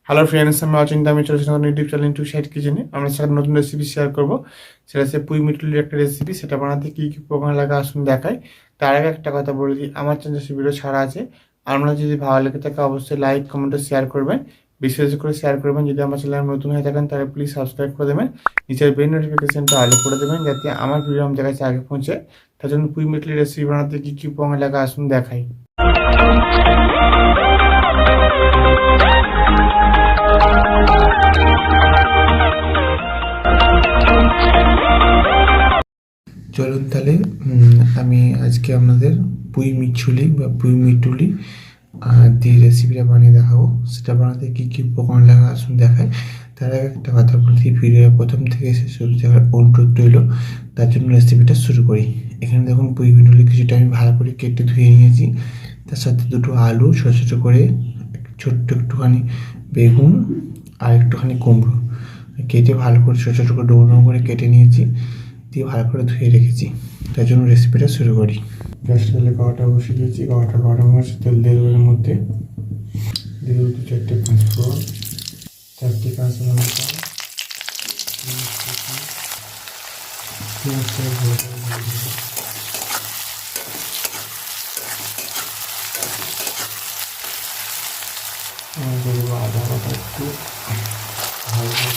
Hello friends, আমি অচিন্তা। আমি চলেছি আমাদের ইউটিউব চ্যানেল টু সাইড কিচেনে। আমরা সেখানে নতুন রেসিপি শেয়ার করবো। সেটা হচ্ছে পুঁই মিটুলির একটা রেসিপি। সেটা বানাতে কী কী উপকরণ লাগে আসুন দেখাই। তার আগে একটা কথা বলে দিই, আমার চ্যানেলে ভিডিও ছাড়া আছে। আপনার যদি ভালো লেগে থাকে অবশ্যই লাইক কমেন্ট ও শেয়ার করবেন, বিশেষ করে শেয়ার করবেন। যদি আমার চ্যানেল নতুন হয়ে থাকেন তাহলে প্লিজ সাবস্ক্রাইব করে দেবেন, নিচের বেল নোটিফিকেশনটা অল করে দেবেন যাতে আমার ভিডিও আমাদের কাছে আগে পৌঁছে। তার জন্য পুঁই মিটুলির রেসিপি বানাতে কী কী উপকরণ লাগে আসুন দেখাই। চলুন তাহলে আমি আজকে আপনাদের পুঁই মিছুলি বা পুঁই মিটুলি দিয়ে রেসিপিটা বানিয়ে দেখাবো। সেটা বানাতে কী কী উপকরণ লাগা আসুন দেখায়। তার আগে একটা কথা বলছি, ভিডিওর প্রথম থেকে শেষ অবধি দেখার অনুরোধ রইল। তার জন্য রেসিপিটা শুরু করি। এখানে দেখুন পুঁই মিটুলি কিছুটা আমি ভালো করে কেটে ধুয়ে নিয়েছি। তার সাথে দুটো আলু ছোটো ছোটো করে, ছোট্ট একটুখানি বেগুন আর একটুখানি কুমড়ো কেটে ভালো করে ছোটো ছোটো করে ডুমো ডুমো করে কেটে নিয়েছি, দিয়ে ভালো করে ধুয়ে রেখেছি। তার জন্য রেসিপিটা শুরু করি। গ্যাস তেলে কড়াটা বসিয়ে দিয়েছি। কড়াটা গরম হচ্ছে, তেল দিয়ে এর মধ্যে দিয়ে দেবো 2-4টে পাঁচফোড়ন, 4টে কাঁচা লঙ্কা, দেবো আদা বাটা একটু হালকা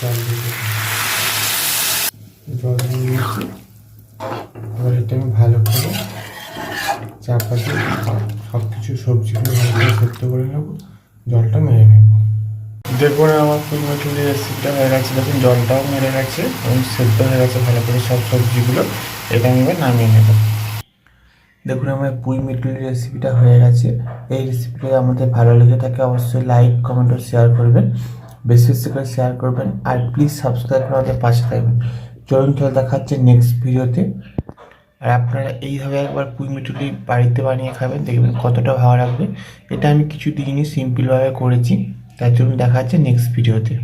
জল দিয়ে জল দিয়েছি। এবার এটা আমি ভালো করে চাপা দিয়ে সব কিছু সবজিগুলো ভালো করে সেদ্ধ করে নেবো, জলটা মেরে নেব। দেখুন আমার পুঁই মিটুলি রেসিপিটা হয়ে গেছে। দেখুন জলটাও মেরে গেছে এবং সেদ্ধ হয়ে গেছে ভালো করে সব সবজিগুলো। এটা আমি এবার নামিয়ে নেব। দেখুন আমার পুঁই মিটুলি রেসিপিটা হয়ে গেছে। এই রেসিপিটা আমাদের ভালো লেগে থাকে অবশ্যই লাইক কমেন্ট ও শেয়ার করবেন, বেশি বেশি করে শেয়ার করবেন, আর প্লিজ সাবস্ক্রাইব করে আমাদের পাশে থাকবেন। চলুন চল দেখাচ্ছে নেক্সট ভিডিওতে। আর আপনারা এইভাবে একবার পুঁই মিটুলি বাড়িতে বানিয়ে খাবেন, দেখবেন কতটা ভালো লাগবে। এটা আমি কিছু দিনই সিম্পলভাবে করেছি। তার জন্য দেখা যাচ্ছে নেক্সট ভিডিওতে।